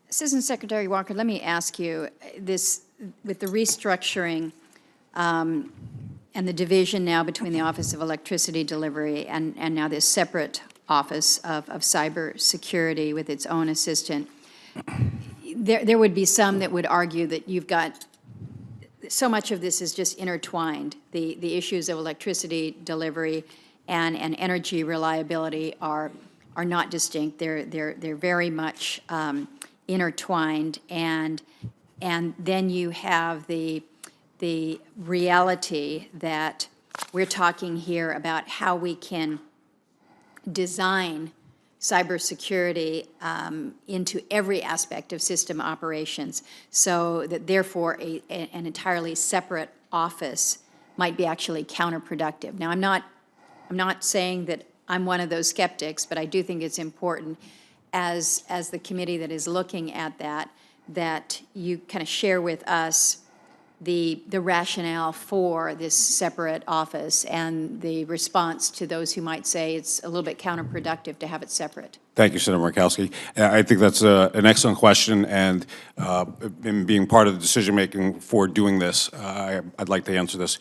Assistant Secretary Walker, let me ask you this, with the restructuring and the division now between the Office of Electricity Delivery and now this separate Office of Cybersecurity with its own assistant, there would be some that would argue that you've got so much of this is just intertwined. The issues of electricity delivery and energy reliability are not distinct. They're very much intertwined, and then you have the reality that we're talking here about how we can design cybersecurity into every aspect of system operations, so that therefore an entirely separate office might be actually counterproductive. Now, I'm not saying that I'm one of those skeptics, but I do think it's important as the committee that is looking at that you kind of share with us the rationale for this separate office and the response to those who might say it's a little bit counterproductive to have it separate. Thank you, Senator Murkowski. I think that's an excellent question, and in being part of the decision-making for doing this, I'd like to answer this.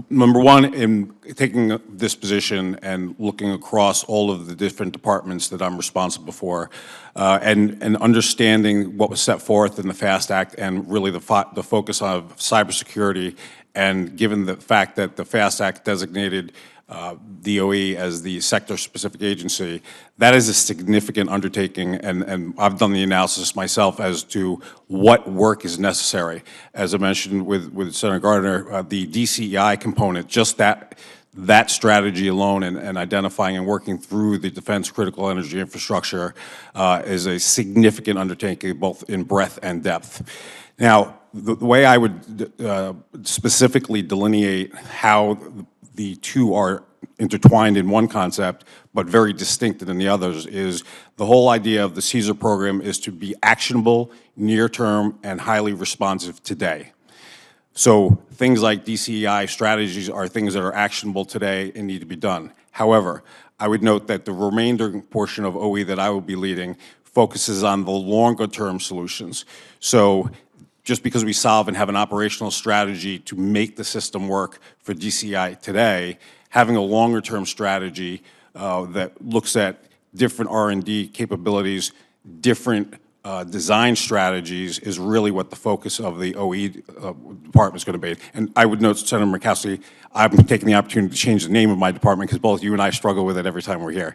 Number one, in taking this position and looking across all of the different departments that I'm responsible for, and understanding what was set forth in the FAST Act and really the focus of cybersecurity, and given the fact that the FAST Act designated DOE as the sector-specific agency, that is a significant undertaking, and I've done the analysis myself as to what work is necessary. As I mentioned with Senator Gardner, the DCEI component, just that strategy alone and identifying and working through the defense critical energy infrastructure is a significant undertaking, both in breadth and depth. Now, the way I would specifically delineate how the two are intertwined in one concept, but very distinct in the others, is the whole idea of the CSER program is to be actionable, near-term, and highly responsive today. So things like DCEI strategies are things that are actionable today and need to be done. However, I would note that the remainder portion of OE that I will be leading focuses on the longer-term solutions. So just because we solve and have an operational strategy to make the system work for DCI today, having a longer-term strategy that looks at different R&D capabilities, different design strategies is really what the focus of the OE department is going to be. And I would note, Senator Murkowski, I'm taking the opportunity to change the name of my department because both you and I struggle with it every time we're here.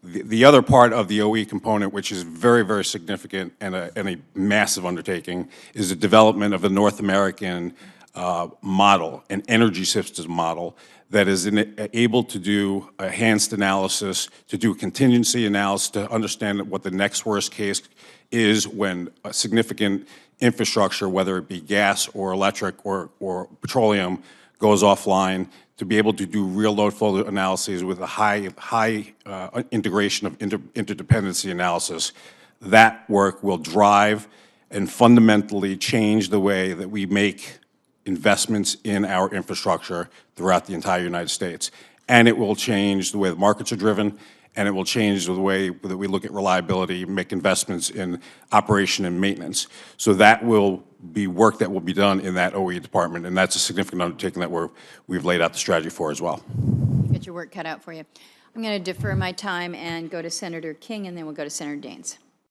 The other part of the OE component, which is very, very significant and a massive undertaking, is the development of a North American model, an energy systems model that is able to do a enhanced analysis, to do a contingency analysis, to understand what the next worst case is when a significant infrastructure, whether it be gas or electric or petroleum, goes offline, to be able to do real load flow analyses with a high integration of interdependency analysis. That work will drive and fundamentally change the way that we make investments in our infrastructure throughout the entire United States. And it will change the way the markets are driven, and it will change the way that we look at reliability, make investments in operation and maintenance. So that will be work that will be done in that OE department, and that's a significant undertaking that we've laid out the strategy for as well. Get your work cut out for you. I'm going to defer my time and go to Senator King, and then we'll go to Senator Daines.